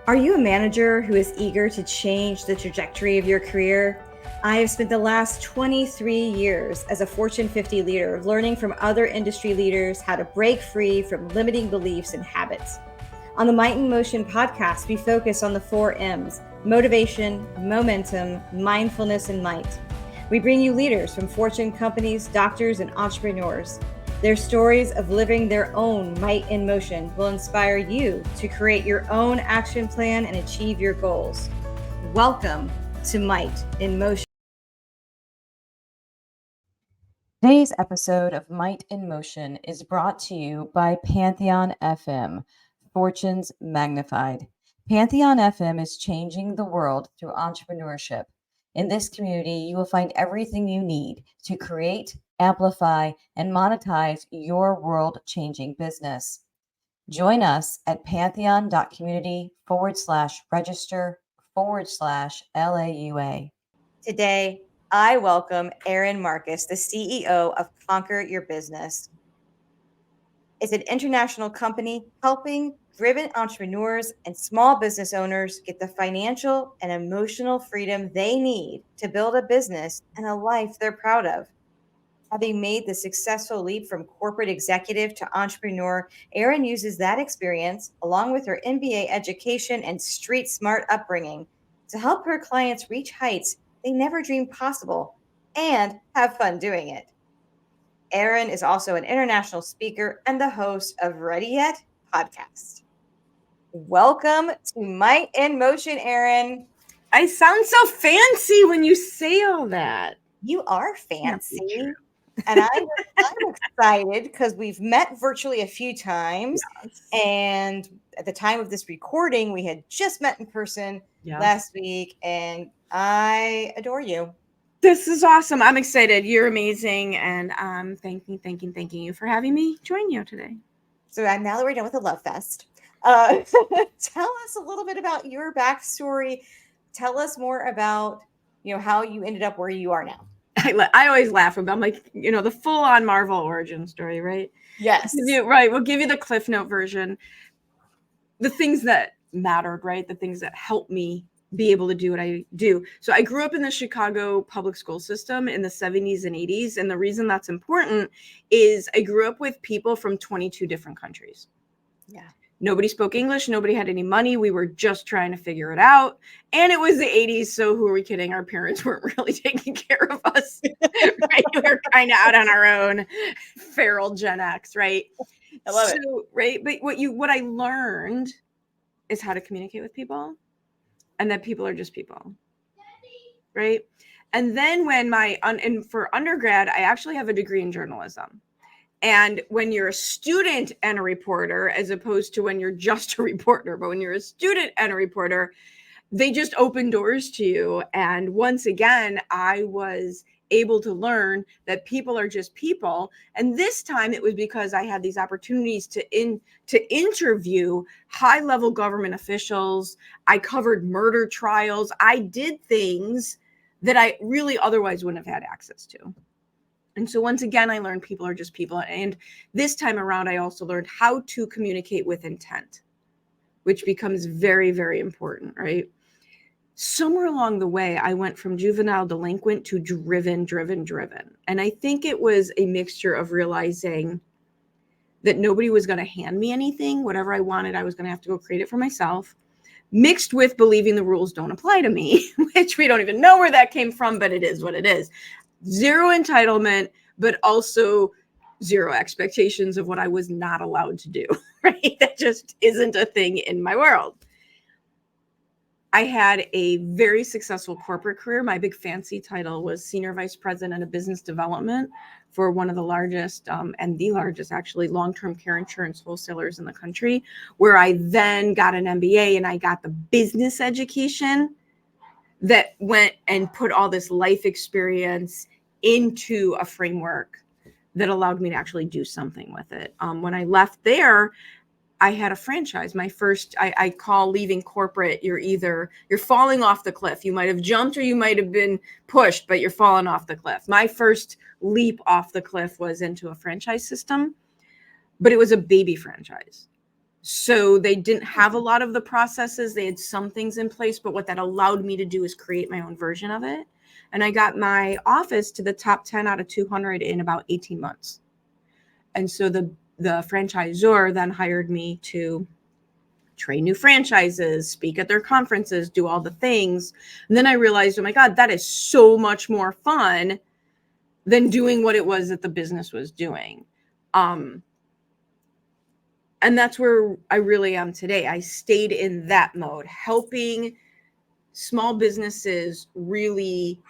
Are you a manager who is eager to change the trajectory of your career? I have spent the last 23 years as a Fortune 50 leader learning from other industry leaders how to break free from limiting beliefs and habits. On the Might in Motion podcast, we focus on the 4 M's: motivation, momentum, mindfulness, and might. We bring you leaders from Fortune companies, doctors, and entrepreneurs. Their stories of living their own might in motion will inspire you to create your own action plan and achieve your goals. Welcome to Might in Motion. Today's episode of Might in Motion is brought to you by Pantheon FM, Fortunes Magnified. Pantheon FM is changing the world through entrepreneurship. In this community, you will find everything you need to create, amplify, and monetize your world-changing business. Join us at pantheon.community/register/LAUA. Today, I welcome Erin Marcus, the CEO of Conquer Your Business. It's an international company helping driven entrepreneurs and small business owners get the financial and emotional freedom they need to build a business and a life they're proud of. Having made the successful leap from corporate executive to entrepreneur, Erin uses that experience, along with her MBA education and street smart upbringing, to help her clients reach heights they never dreamed possible and have fun doing it. Erin is also an international speaker and the host of Ready Yet podcast. Welcome to Might in Motion, Erin. I sound so fancy when you say all that. You are fancy. And I'm excited because we've met virtually a few times. Yes. And at the time of this recording, we had just met in person last week, and I adore you. This is awesome. I'm excited. You're amazing. And I'm thanking you for having me join you today. So now that we're done with the Love Fest, tell us a little bit about your backstory. Tell us more about, how you ended up where you are now. I always laugh about, I'm like, the full-on Marvel origin story, right? Yes. Right. We'll give you the Cliff Note version. The things that mattered, right? The things that helped me be able to do what I do. So I grew up in the Chicago public school system in the 70s and 80s. And the reason that's important is I grew up with people from 22 different countries. Yeah. Nobody spoke English. Nobody had any money. We were just trying to figure it out. And it was the 80s. So who are we kidding? Our parents weren't really taking care of us. Right? We were kind of out on our own, feral Gen X, right? I love it. Right. But what I learned is how to communicate with people, and that people are just people. Right. And then for undergrad, I actually have a degree in journalism. And when you're a student and a reporter, as opposed to when you're just a reporter, but when you're a student and a reporter, they just open doors to you. And once again, I was able to learn that people are just people. And this time it was because I had these opportunities to interview high-level government officials. I covered murder trials. I did things that I really otherwise wouldn't have had access to. And so once again, I learned people are just people. And this time around, I also learned how to communicate with intent, which becomes very, very important, right? Somewhere along the way, I went from juvenile delinquent to driven. And I think it was a mixture of realizing that nobody was going to hand me anything. Whatever I wanted, I was going to have to go create it for myself, mixed with believing the rules don't apply to me, which we don't even know where that came from, but it is what it is. Zero entitlement, but also zero expectations of what I was not allowed to do, right? That just isn't a thing in my world. I had a very successful corporate career. My big fancy title was Senior Vice President of Business Development for one of the largest and the largest, actually, long-term care insurance wholesalers in the country, where I then got an MBA and I got the business education that went and put all this life experience into a framework that allowed me to actually do something with it. When I left there, I had a franchise. My first, I call leaving corporate, you're falling off the cliff. You might have jumped or you might have been pushed, but you're falling off the cliff. My first leap off the cliff was into a franchise system, but it was a baby franchise. So they didn't have a lot of the processes. They had some things in place, but what that allowed me to do is create my own version of it. And I got my office to the top 10 out of 200 in about 18 months. And so the franchisor then hired me to train new franchises, speak at their conferences, do all the things. And then I realized, oh my God, that is so much more fun than doing what it was that the business was doing. And that's where I really am today. I stayed in that mode, helping small businesses really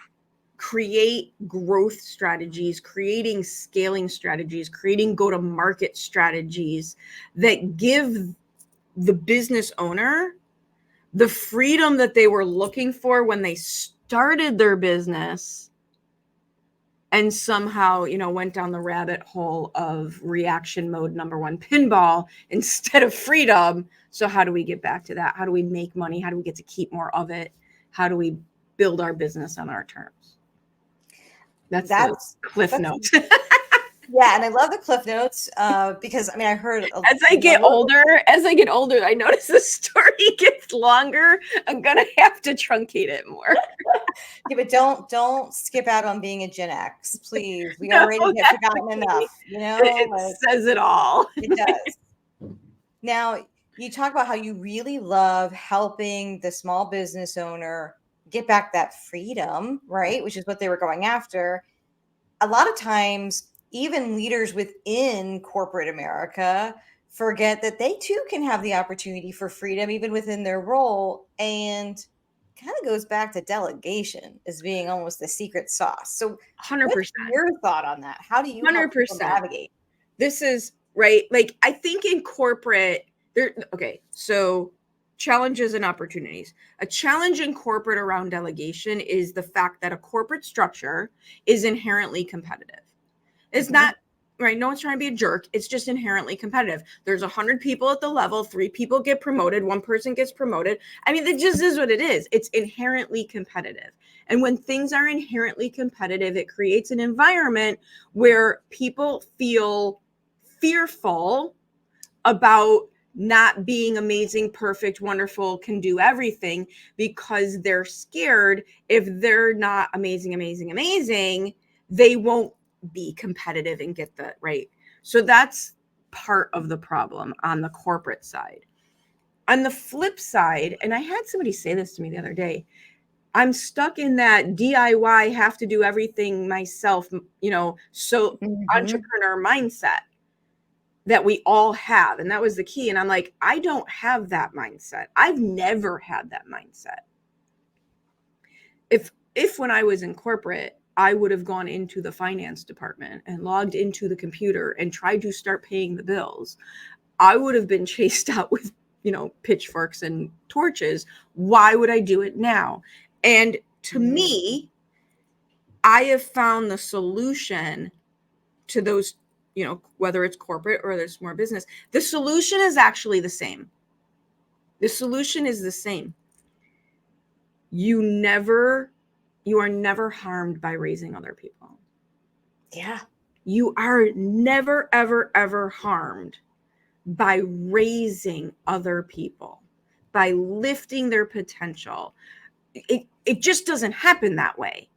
create growth strategies, creating scaling strategies, creating go-to-market strategies that give the business owner the freedom that they were looking for when they started their business, and somehow, went down the rabbit hole of reaction mode number one, pinball, instead of freedom. So how do we get back to that? How do we make money? How do we get to keep more of it? How do we build our business on our terms? That's the cliff notes. Yeah, and I love the cliff notes because I heard as I get older, I notice the story gets longer. I'm gonna have to truncate it more. Yeah, but don't skip out on being a Gen X, please. We already get forgotten enough. It says it all. It does. Now, you talk about how you really love helping the small business owner get back that freedom, right? Which is what they were going after. A lot of times, even leaders within corporate America forget that they too can have the opportunity for freedom even within their role, and kind of goes back to delegation as being almost the secret sauce. So 100%. what's your thought on that? How do you 100% help people navigate? This is right. Like, I think in corporate so challenges and opportunities. A challenge in corporate around delegation is the fact that a corporate structure is inherently competitive. It's not right. No one's trying to be a jerk. It's just inherently competitive. There's 100 people at the level, 3 people get promoted, 1 person gets promoted. It just is what it is. It's inherently competitive. And when things are inherently competitive, it creates an environment where people feel fearful about not being amazing, perfect, wonderful, can do everything, because they're scared if they're not amazing, they won't be competitive and get the right. So that's part of the problem on the corporate side. On the flip side, and I had somebody say this to me the other day, I'm stuck in that DIY, have to do everything myself, so entrepreneur mindset that we all have. And that was the key. And I'm like, I don't have that mindset. I've never had that mindset. If when I was in corporate, I would have gone into the finance department and logged into the computer and tried to start paying the bills, I would have been chased out with, pitchforks and torches. Why would I do it now? And to me, I have found the solution to those, whether it's corporate or there's more business, the solution is actually the same. The solution is the same. You are never harmed by raising other people. Yeah. You are never, ever, ever harmed by raising other people, by lifting their potential. It just doesn't happen that way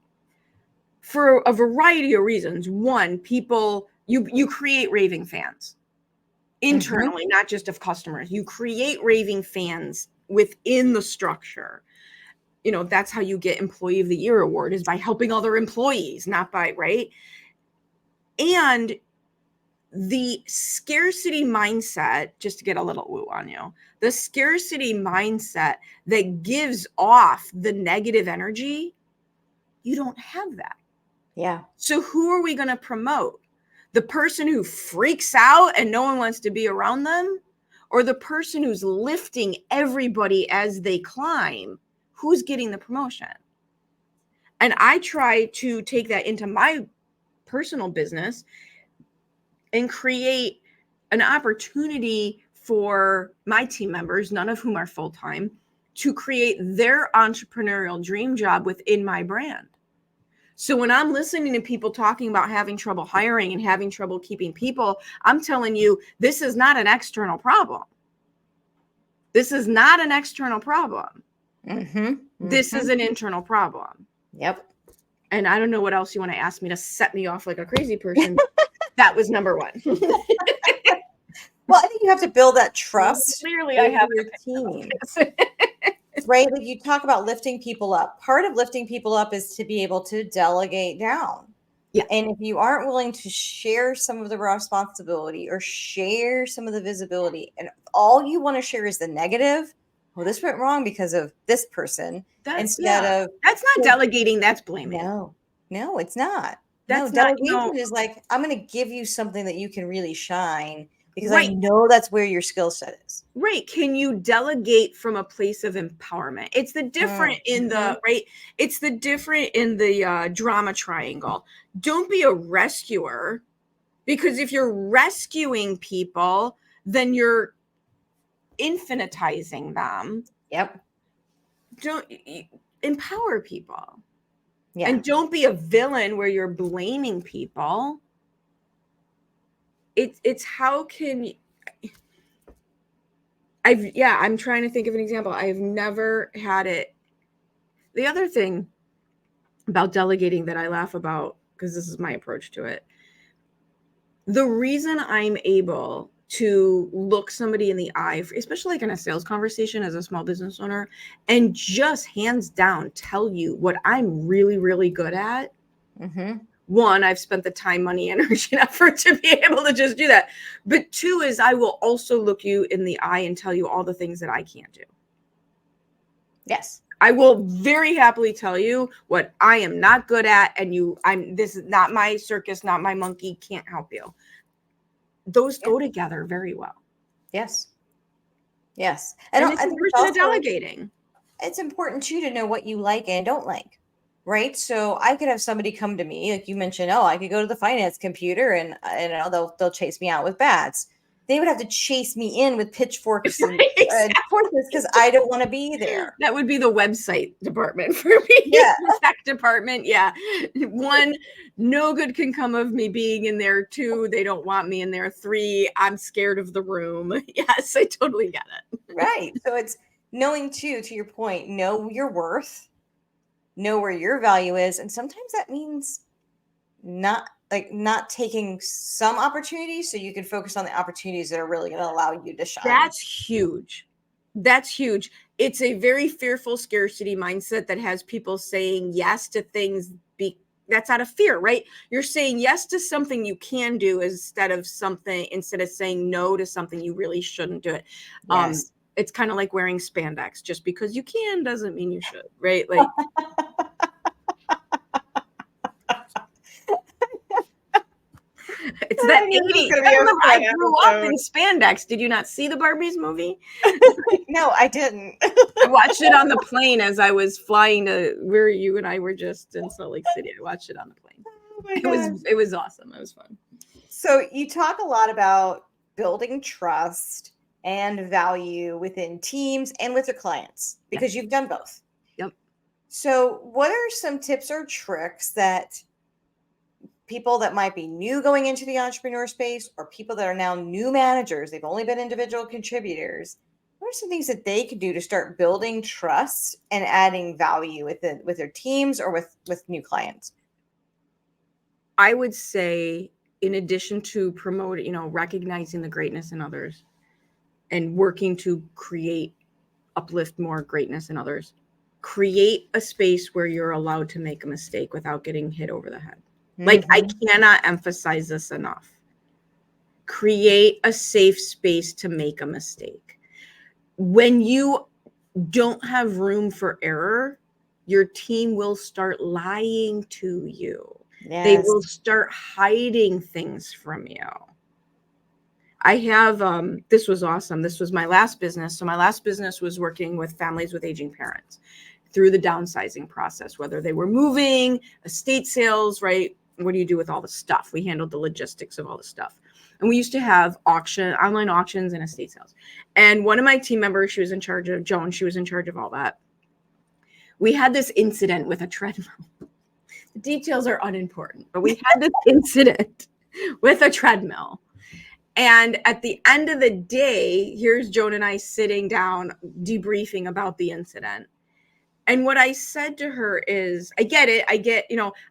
for a variety of reasons. One, people, you create raving fans internally, not just of customers. You create raving fans within the structure. That's how you get Employee of the Year award, is by helping other employees, not by, right? And the scarcity mindset, just to get a little woo on you, the scarcity mindset that gives off the negative energy, you don't have that. Yeah. So who are we going to promote? The person who freaks out and no one wants to be around them, or the person who's lifting everybody as they climb? Who's getting the promotion? And I try to take that into my personal business and create an opportunity for my team members, none of whom are full-time, to create their entrepreneurial dream job within my brand. So when I'm listening to people talking about having trouble hiring and having trouble keeping people, I'm telling you, this is not an external problem. This is not an external problem. Mm-hmm. This is an internal problem. Yep. And I don't know what else you want to ask me to set me off like a crazy person. That was number one. Well, I think you have to build that trust. Clearly, I have your team. Right? Like you talk about lifting people up. Part of lifting people up is to be able to delegate down. Yeah. And if you aren't willing to share some of the responsibility or share some of the visibility, and all you want to share is the negative, well, this went wrong because of this person. That's of that's not delegating, that's blaming. No, it's not. That's no, not, delegation is like, I'm going to give you something that you can really shine because Right. I know that's where your skill set is. Right. Can you delegate from a place of empowerment? It's the different in the, right? It's the different in the drama triangle. Don't be a rescuer, because if you're rescuing people, then you're infinitizing them. Yep. Don't empower people. Yeah. And don't be a villain where you're blaming people. It's how can you, I'm trying to think of an example. I've never had it. The other thing about delegating that I laugh about, because this is my approach to it, the reason I'm able to look somebody in the eye, especially like in a sales conversation as a small business owner, and just hands down tell you what I'm really, really good at. One, I've spent the time, money, energy, and effort to be able to just do that. But two is I will also look you in the eye and tell you all the things that I can't do. Yes. I will very happily tell you what I am not good at, and this is not my circus, not my monkey, can't help you. Those go together very well. Yes. Yes. And it's a version of delegating. It's important too to know what you like and don't like. Right. So I could have somebody come to me, like you mentioned, I could go to the finance computer and they'll chase me out with bats. They would have to chase me in with pitchforks and torches because I don't want to be there. That would be the website department for me. Yeah. The tech department. Yeah. One, no good can come of me being in there. Two, they don't want me in there. Three, I'm scared of the room. Yes, I totally get it. Right. So it's knowing too, to your point, know your worth. Know where your value is. And sometimes that means not taking some opportunities so you can focus on the opportunities that are really going to allow you to shine. That's huge. That's huge. It's a very fearful scarcity mindset that has people saying yes to things. That's out of fear, right? You're saying yes to something you can do instead of saying no to something you really shouldn't do it. Yes. It's kind of like wearing spandex. Just because you can doesn't mean you should, right? Like it's that 80s. I grew up in spandex. Did you not see the Barbies movie? No, I didn't. I watched it on the plane as I was flying to where you and I were just in Salt Lake City. I watched it on the plane. Oh it was awesome. It was fun. So you talk a lot about building trust and value within teams and with your clients because you've done both. Yep. So what are some tips or tricks that people that might be new going into the entrepreneur space or people that are now new managers, they've only been individual contributors, what are some things that they could do to start building trust and adding value with their teams or with new clients? I would say, in addition to recognizing the greatness in others and working to uplift more greatness in others, create a space where you're allowed to make a mistake without getting hit over the head. Like, I cannot emphasize this enough. Create a safe space to make a mistake. When you don't have room for error, your team will start lying to you. Yes. They will start hiding things from you. I have, this was awesome. This was my last business. So my last business was working with families with aging parents through the downsizing process, whether they were moving, estate sales, right? What do you do with all the stuff? We handled the logistics of all the stuff. And we used to have online auctions and estate sales. And one of my team members, she was in charge of all that. We had this incident with a treadmill. The details are unimportant, but we had this incident with a treadmill. And at the end of the day, here's Joan and I sitting down, debriefing about the incident. And what I said to her is, I get it.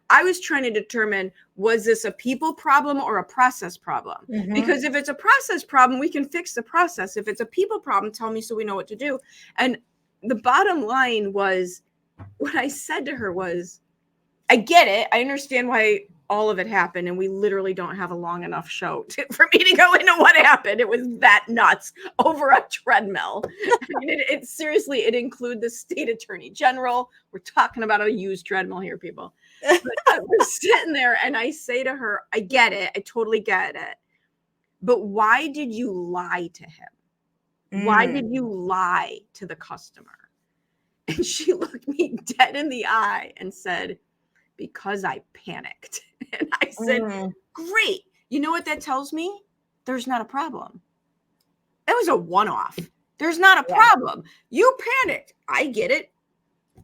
I was trying to determine, was this a people problem or a process problem? Mhm. Because if it's a process problem, we can fix the process. If it's a people problem, tell me so we know what to do. And the bottom line was, what I said to her was, I get it. I understand why all of it happened, and we literally don't have a long enough show for me to go into what happened. It was that nuts over a treadmill. I mean, it seriously, it included the state attorney general. We're talking about a used treadmill here, people. But I was sitting there, and I say to her, I get it. I totally get it. But why did you lie to him? Why did you lie to the customer? And she looked me dead in the eye and said, because I panicked. And I said, great. You know what that tells me? There's not a problem. That was a one-off. There's not a problem. You panicked. I get it.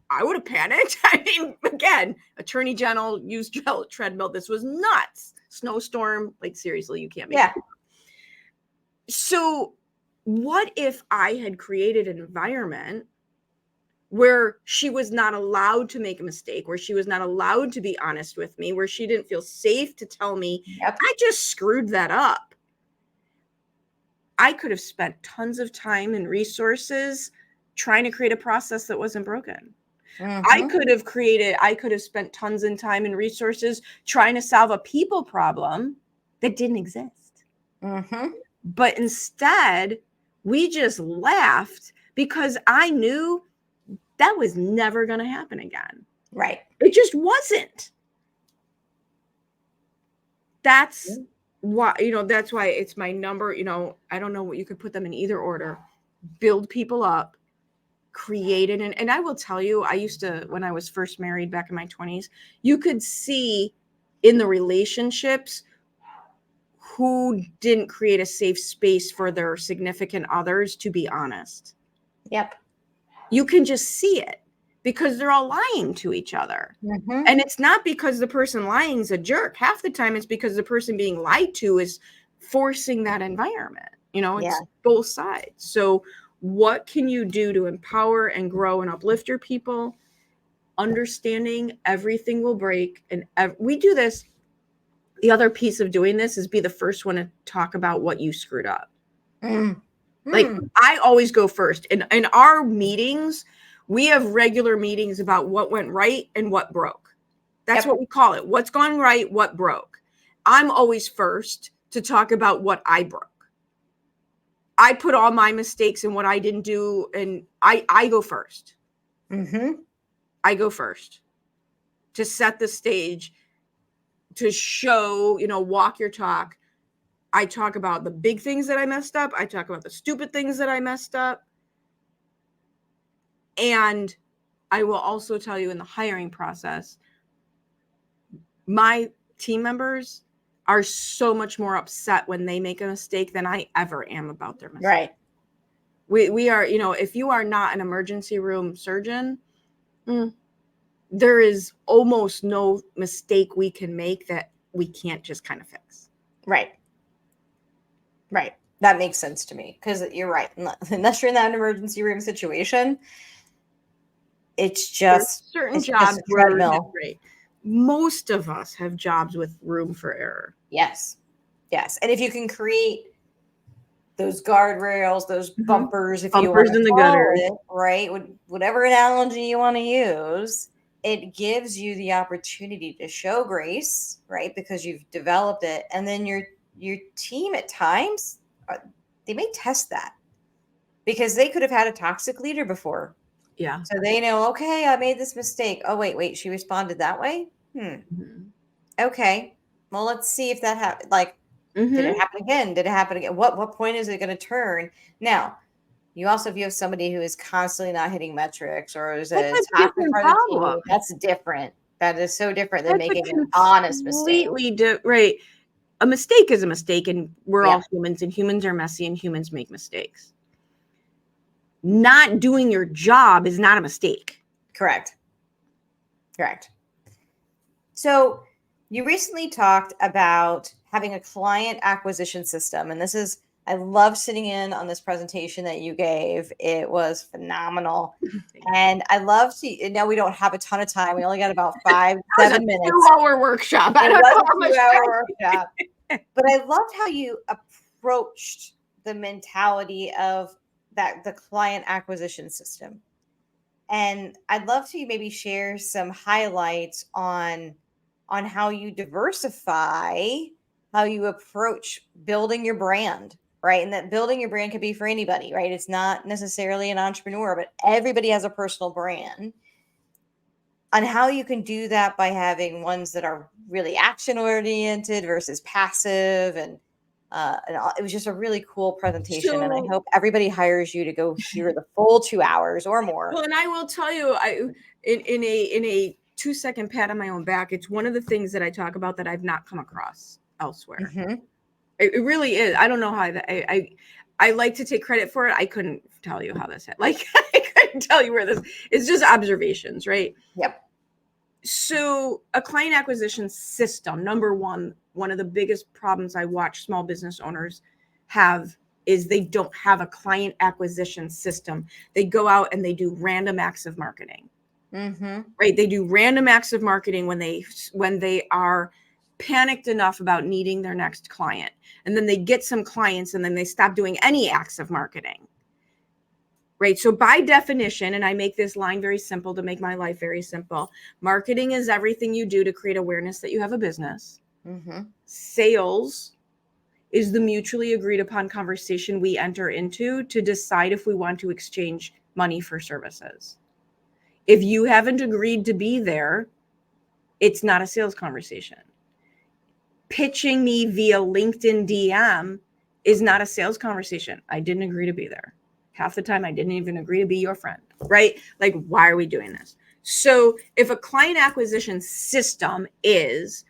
I would have panicked. I mean, again, attorney general used treadmill. This was nuts. Snowstorm. Like, seriously, you can't make it. So what if I had created an environment where she was not allowed to make a mistake, where she was not allowed to be honest with me, where she didn't feel safe to tell me, I just screwed that up? I could have spent tons of time and resources trying to create a process that wasn't broken. I could have spent tons of time and resources trying to solve a people problem that didn't exist. But instead, we just laughed because I knew that was never going to happen again. Right. It just wasn't. That's why, that's why it's my number. I don't know what you could put them in either order. Build people up, create it. And I will tell you, I used to, when I was first married back in my 20s, you could see in the relationships who didn't create a safe space for their significant others to be honest. Yep. You can just see it because they're all lying to each other. And it's not because the person lying is a jerk. Half the time it's because the person being lied to is forcing that environment. It's both sides. So what can you do to empower and grow and uplift your people? Understanding everything will break. And we do this. The other piece of doing this is be the first one to talk about what you screwed up. Like, I always go first. In our meetings, we have regular meetings about what went right and what broke. That's what we call it. What's gone right, what broke. I'm always first to talk about what I broke. I put all my mistakes and what I didn't do, and I go first. I go first to set the stage, to show, walk your talk. I talk about the big things that I messed up. I talk about the stupid things that I messed up. And I will also tell you, in the hiring process, my team members are so much more upset when they make a mistake than I ever am about their mistake. Right. We are, if you are not an emergency room surgeon, there is almost no mistake we can make that we can't just kind of fix. Right. That makes sense to me, because you're right. Unless you're in that emergency room situation, it's just certain jobs where great. Most of us have jobs with room for error. Yes. And if you can create those guardrails, those bumpers, if you want to in the call gutters, it, right? Whatever analogy you want to use, it gives you the opportunity to show grace, right? Because you've developed it, and then your team at times, they may test that because they could have had a toxic leader before. Yeah. So they know, okay, I made this mistake. Oh, wait, she responded that way? Okay. Well, let's see if that happened. Like, did it happen again? Did it happen again? What point is it going to turn? Now, you also, if you have somebody who is constantly not hitting metrics, or is a toxic part of the team, that's different. That is so different than making an honest mistake. Right. A mistake is a mistake, and we're all humans, and humans are messy, and humans make mistakes. Not doing your job is not a mistake. Correct. So you recently talked about having a client acquisition system. And I love sitting in on this presentation that you gave. It was phenomenal. And I love to, now we don't have a ton of time. We only got about 7 minutes. 2-hour workshop. I don't know how much 2-hour workshop. But I loved how you approached the mentality of the client acquisition system. And I'd love to maybe share some highlights on how you diversify, how you approach building your brand, right? And that building your brand could be for anybody, right? It's not necessarily an entrepreneur, but everybody has a personal brand. On how you can do that by having ones that are really action oriented versus passive, and it was just a really cool presentation. And I hope everybody hires you to go hear the full 2 hours or more. Well, and I will tell you, in a 2-second pat on my own back, it's one of the things that I talk about that I've not come across elsewhere. It really is. I don't know how I like to take credit for it. I couldn't tell you how this happened. Like, I couldn't tell you where this. It's just observations, right? Yep. So a client acquisition system, number one of the biggest problems I watch small business owners have is they don't have a client acquisition system. They go out and they do random acts of marketing, right? They do random acts of marketing when they are panicked enough about needing their next client. And then they get some clients and then they stop doing any acts of marketing. Right. So by definition, and I make this line very simple to make my life very simple, marketing is everything you do to create awareness that you have a business. Sales is the mutually agreed upon conversation we enter into to decide if we want to exchange money for services. If you haven't agreed to be there, it's not a sales conversation. Pitching me via LinkedIn DM is not a sales conversation. I didn't agree to be there. Half the time, I didn't even agree to be your friend, right? Like, why are we doing this? So if a client acquisition system is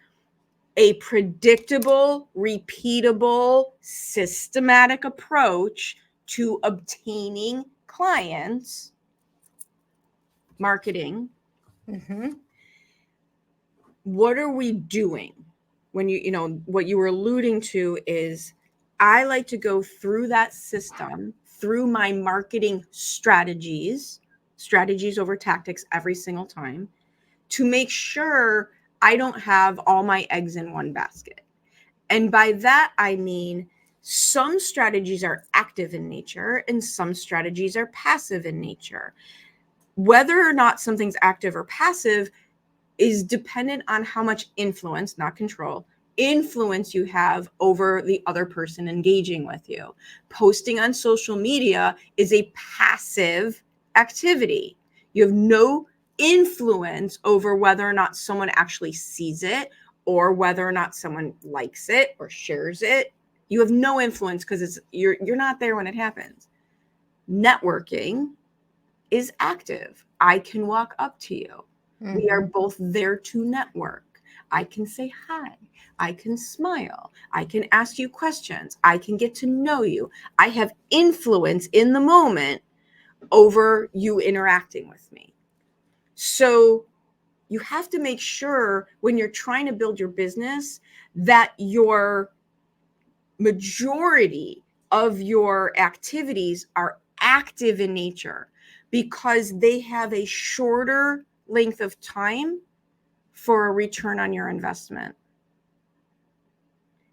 a predictable, repeatable, systematic approach to obtaining clients, marketing, what are we doing? When what you were alluding to is, I like to go through that system, through my marketing strategies over tactics every single time, to make sure I don't have all my eggs in one basket. And by that, I mean, some strategies are active in nature and some strategies are passive in nature. Whether or not something's active or passive is dependent on how much influence, not control, influence you have over the other person engaging with you. Posting on social media is a passive activity. You have no influence over whether or not someone actually sees it or whether or not someone likes it or shares it. You have no influence because you're not there when it happens. Networking is active. I can walk up to you. We are both there to network. I can say hi. I can smile. I can ask you questions. I can get to know you. I have influence in the moment over you interacting with me. So you have to make sure when you're trying to build your business that your majority of your activities are active in nature, because they have a shorter length of time for a return on your investment.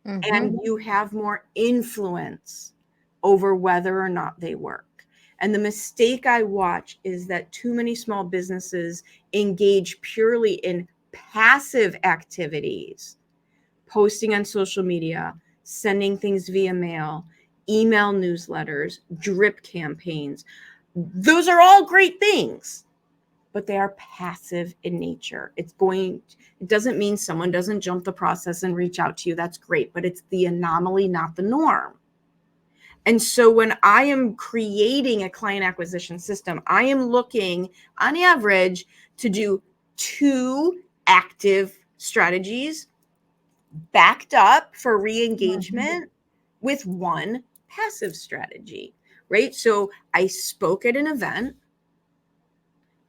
And you have more influence over whether or not they work. And the mistake I watch is that too many small businesses engage purely in passive activities, posting on social media, sending things via mail, email newsletters, drip campaigns. Those are all great things, but they are passive in nature. It doesn't mean someone doesn't jump the process and reach out to you. That's great, but it's the anomaly, not the norm. And so when I am creating a client acquisition system, I am looking on average to do 2 active strategies backed up for re-engagement with 1 passive strategy, right? So I spoke at an event.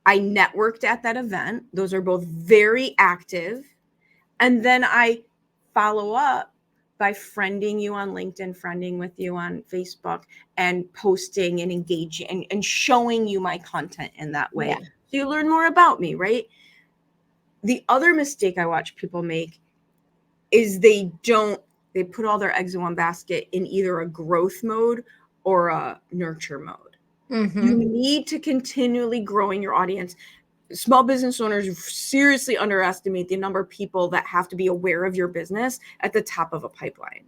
I networked at that event. Those are both very active. And then I follow up by friending you on LinkedIn, friending with you on Facebook, and posting and engaging and showing you my content in that way. Yeah. So you learn more about me, right? The other mistake I watch people make is they put all their eggs in one basket in either a growth mode or a nurture mode. Mm-hmm. You need to continually growing your audience. Small business owners seriously underestimate the number of people that have to be aware of your business at the top of a pipeline.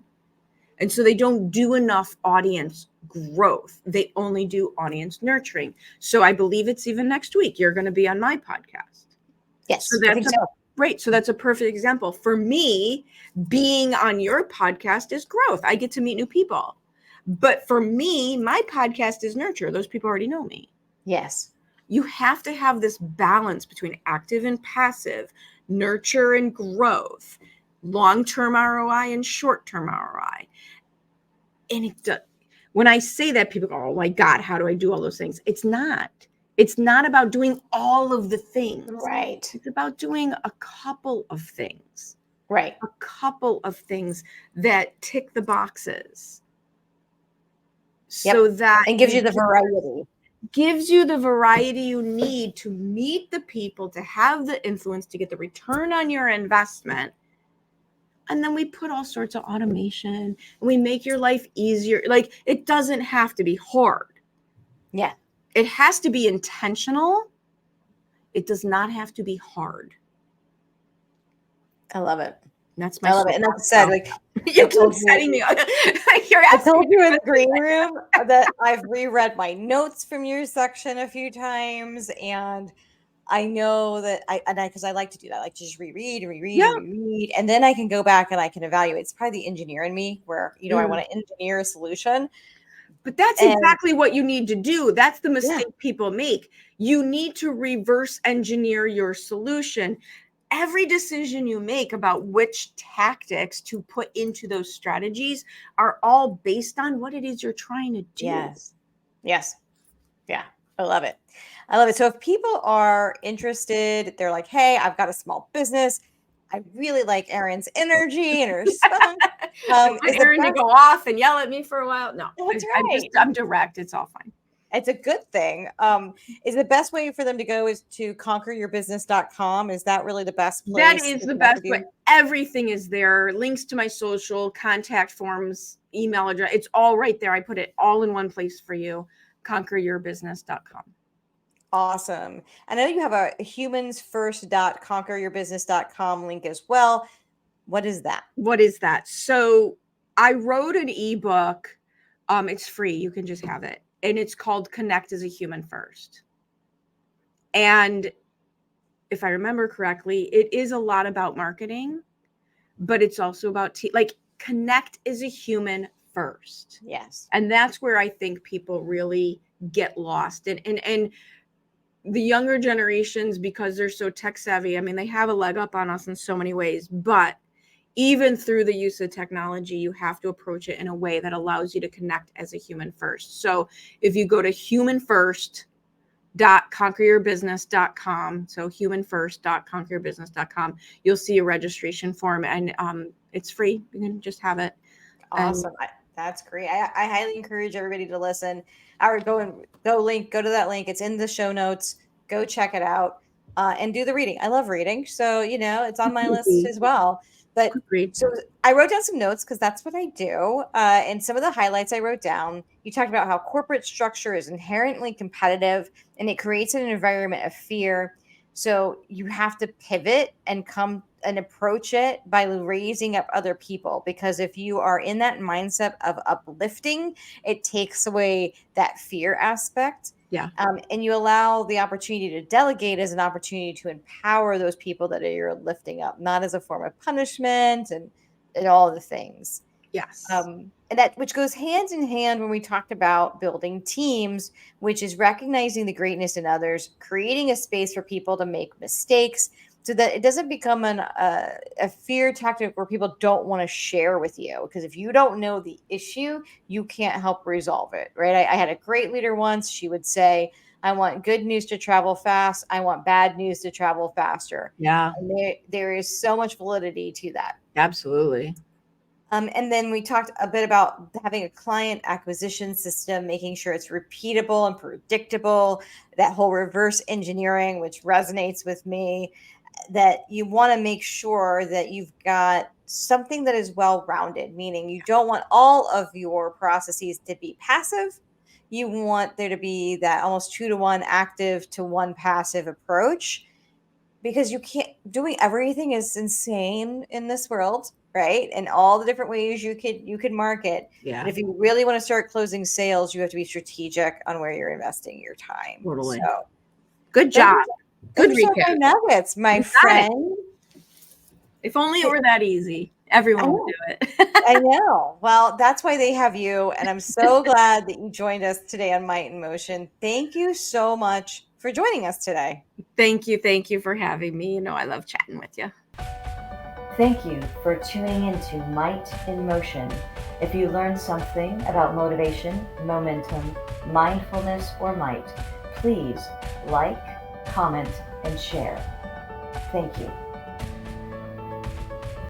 And so they don't do enough audience growth. They only do audience nurturing. So I believe it's even next week. You're going to be on my podcast. Yes, So I think so. Right. So that's a perfect example. For me, being on your podcast is growth. I get to meet new people. But for me, my podcast is nurture. Those people already know me. Yes. You have to have this balance between active and passive, nurture and growth, long-term ROI and short-term ROI. And when I say that, people go, oh my God, how do I do all those things? It's not about doing all of the things. Right. It's about doing a couple of things. Right. A couple of things that tick the boxes. So that and gives you the variety. Gives you the variety you need to meet the people, to have the influence, to get the return on your investment. And then we put all sorts of automation and we make your life easier. Like, it doesn't have to be hard. Yeah. It has to be intentional. It does not have to be hard. I love it. That's my I love it. And like I said, like you keep setting me up. I told you in the green room that I've reread my notes from your section a few times, and I know that because I like to do that, like just reread, and then I can go back and I can evaluate. It's probably the engineer in me where I want to engineer a solution. But that's exactly what you need to do. That's the mistake people make. You need to reverse engineer your solution. Every decision you make about which tactics to put into those strategies are all based on what it is you're trying to do. Yes. Yeah. I love it. So if people are interested, they're like, hey, I've got a small business. I really like Erin's energy and her spunk. Is Erin to go off and yell at me for a while? No, that's right. I'm direct. It's all fine. It's a good thing. Is the best way for them to go is to conqueryourbusiness.com? Is that really the best place? That is the best way. Everything is there. Links to my social, contact forms, email address. It's all right there. I put it all in one place for you. Conqueryourbusiness.com. Awesome. I know you have a humansfirst.conqueryourbusiness.com link as well. What is that? So I wrote an ebook. It's free. You can just have it. And it's called Connect as a Human First. And if I remember correctly, it is a lot about marketing, but it's also about connect as a human first. Yes. And that's where I think people really get lost. And the younger generations, because they're so tech savvy, I mean, they have a leg up on us in so many ways, but even through the use of technology, you have to approach it in a way that allows you to connect as a human first. So if you go to humanfirst.conqueryourbusiness.com, so humanfirst.conqueryourbusiness.com, you'll see a registration form, and it's free. You can just have it. Awesome. That's great. I highly encourage everybody to listen. Go to that link. It's in the show notes. Go check it out and do the reading. I love reading. So, it's on my list as well. But so I wrote down some notes because that's what I do. And some of the highlights I wrote down, you talked about how corporate structure is inherently competitive and it creates an environment of fear. So you have to pivot and come and approach it by raising up other people, because if you are in that mindset of uplifting, it takes away that fear aspect. Yeah. And you allow the opportunity to delegate as an opportunity to empower those people that you're lifting up, not as a form of punishment and all the things. Yes. And that, which goes hand in hand when we talked about building teams, which is recognizing the greatness in others, creating a space for people to make mistakes so that it doesn't become a fear tactic where people don't want to share with you. Because if you don't know the issue, you can't help resolve it, right? I had a great leader once. She would say, I want good news to travel fast. I want bad news to travel faster. Yeah. And there is so much validity to that. Absolutely. And then we talked a bit about having a client acquisition system, making sure it's repeatable and predictable, that whole reverse engineering, which resonates with me, that you want to make sure that you've got something that is well rounded, meaning you don't want all of your processes to be passive. You want there to be that almost 2 to 1 active to 1 passive approach, because you can't, doing everything is insane in this world, right? And all the different ways you could market. Yeah, But if you really want to start closing sales, you have to be strategic on where you're investing your time. totally. So Good thank job. you, Good for sharing recap. my nuggets, my You got it. friend. If only it were that easy. Everyone would know. do it. I know. Well, that's why they have you. And I'm so glad that you joined us today on Might in Motion. Thank you so much for joining us today. Thank you for having me. You know, I love chatting with you. Thank you for tuning into Might in Motion. If you learned something about motivation, momentum, mindfulness, or might, please like, comment, and share. Thank you.